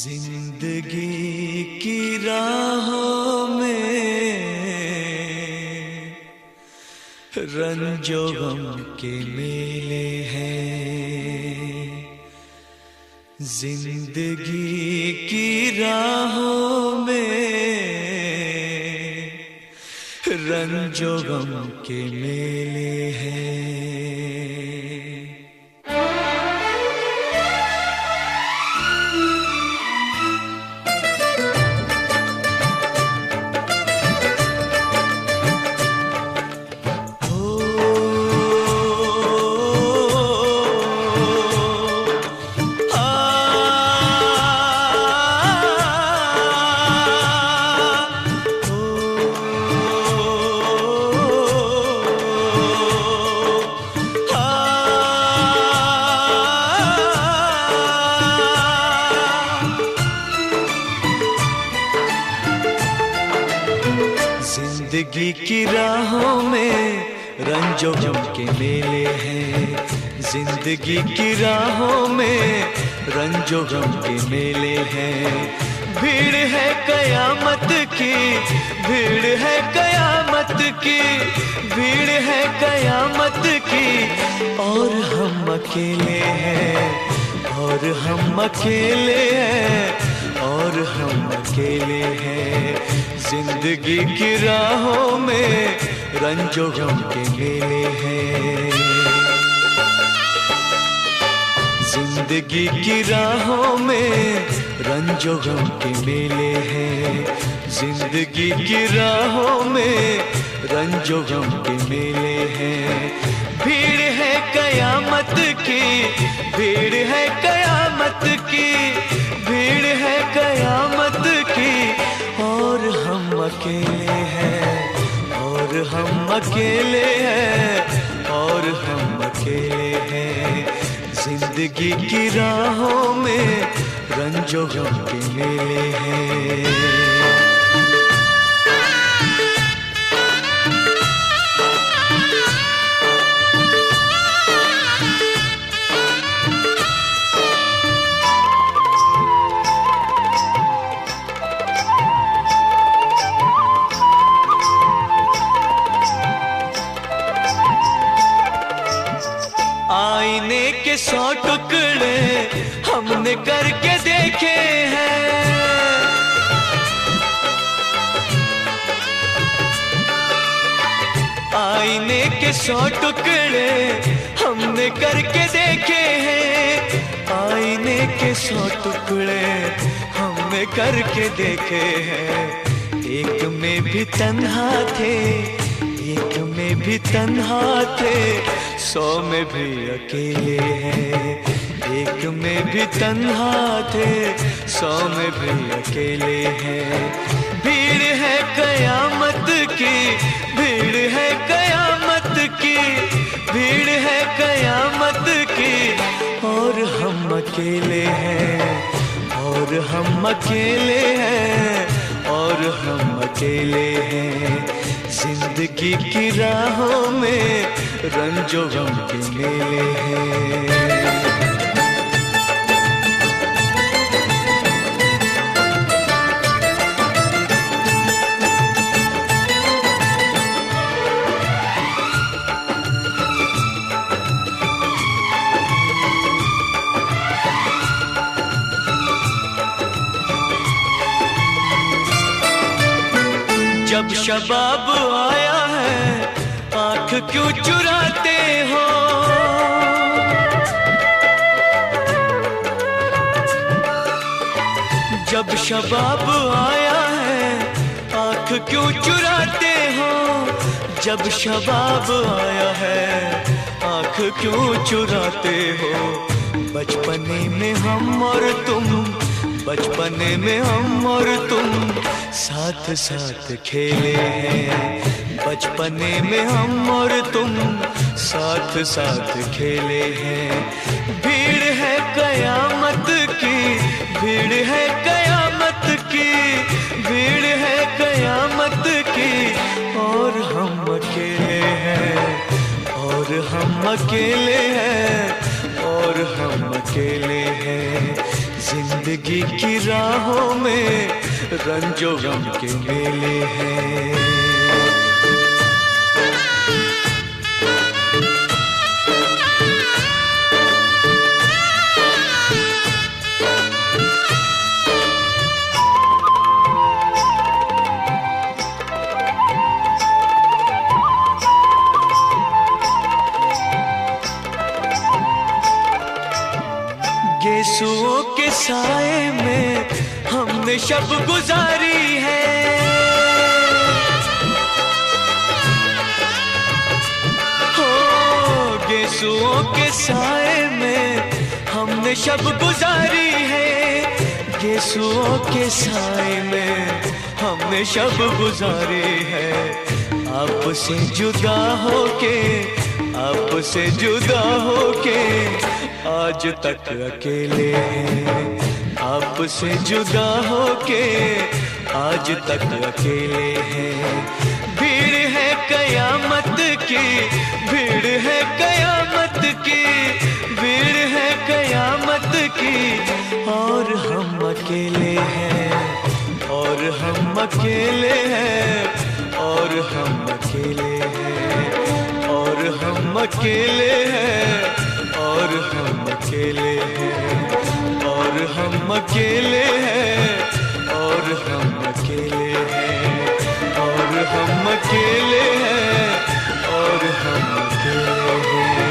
जिंदगी की राहों में रंजो गम के मेले हैं। जिंदगी की राहों में रंजो गम के मेले हैं। जिंदगी की राहों में रंजो गम के मेले हैं। जिंदगी की राहों में रंजो गम के मेले हैं। भीड़ है कयामत की, भीड़ है कयामत की, भीड़ है कयामत की। और हम अकेले हैं, और हम अकेले हैं, और हम अकेले हैं। जिंदगी की राहों में रंजो गम के मेले हैं। जिंदगी की राहों में रंजो गम के मेले हैं। जिंदगी की राहों में रंजो गम के मेले हैं। भीड़ है कयामत की, भीड़ है कयामत की, भीड़ है कयामत की। और हम अकेले हैं, और हम अकेले हैं, और हम अकेले हैं। जिंदगी की राहों में रंजो गम के मेले हैं। आईने के 100 टुकड़े हमने करके देखे हैं। आईने के 100 टुकड़े हमने करके देखे हैं। आईने के 100 टुकड़े हमने करके देखे हैं। एक में भी तन्हा थे, एक में भी तन्हा थे, 100 में भी अकेले हैं। एक में भी तन्हा थे, 100 में भी अकेले हैं। भीड़ है कयामत की, भीड़ है कयामत की, भीड़ है कयामत की। और हम अकेले हैं, और हम अकेले हैं, और हम अकेले हैं। जिंदगी की राहों में रंजो गम के मेले हैं। जब शबाब आया है आँख क्यों चुराते हो। जब शबाब आया है आँख क्यों चुराते हो। जब शबाब आया है आँख क्यों चुराते हो। बचपने में हम और तुम, बचपने में हम और तुम साथ साथ खेले हैं। बचपने में हम और तुम साथ साथ खेले हैं। भीड़ है कयामत की, भीड़ है कयामत की, भीड़ है कयामत की। और हम अकेले हैं, और हम अकेले हैं, और हम अकेले हैं। जिंदगी जिंदगी की राहों में रंजो गम के मेले हैं। गेसुओं के साए में हमने शब गुजारी है, हो गेसुओं के साए में हमने शब गुजारी है, गेसुओं के साए में हमने शब गुजारी है। आपसे जुदा होके, आपसे जुदा होके आज तक अकेले हैं, आपसे जुदा होके आज तक अकेले हैं। भीड़ है कयामत की, भीड़ है कयामत की, भीड़ है कयामत की, और हम अकेले हैं, और हम अकेले हैं, और हम अकेले हैं, और हम अकेले हैं, और हम अकेले हैं, और हम अकेले हैं, और हम अकेले हैं, और हम अकेले हैं, और हम अकेले हैं।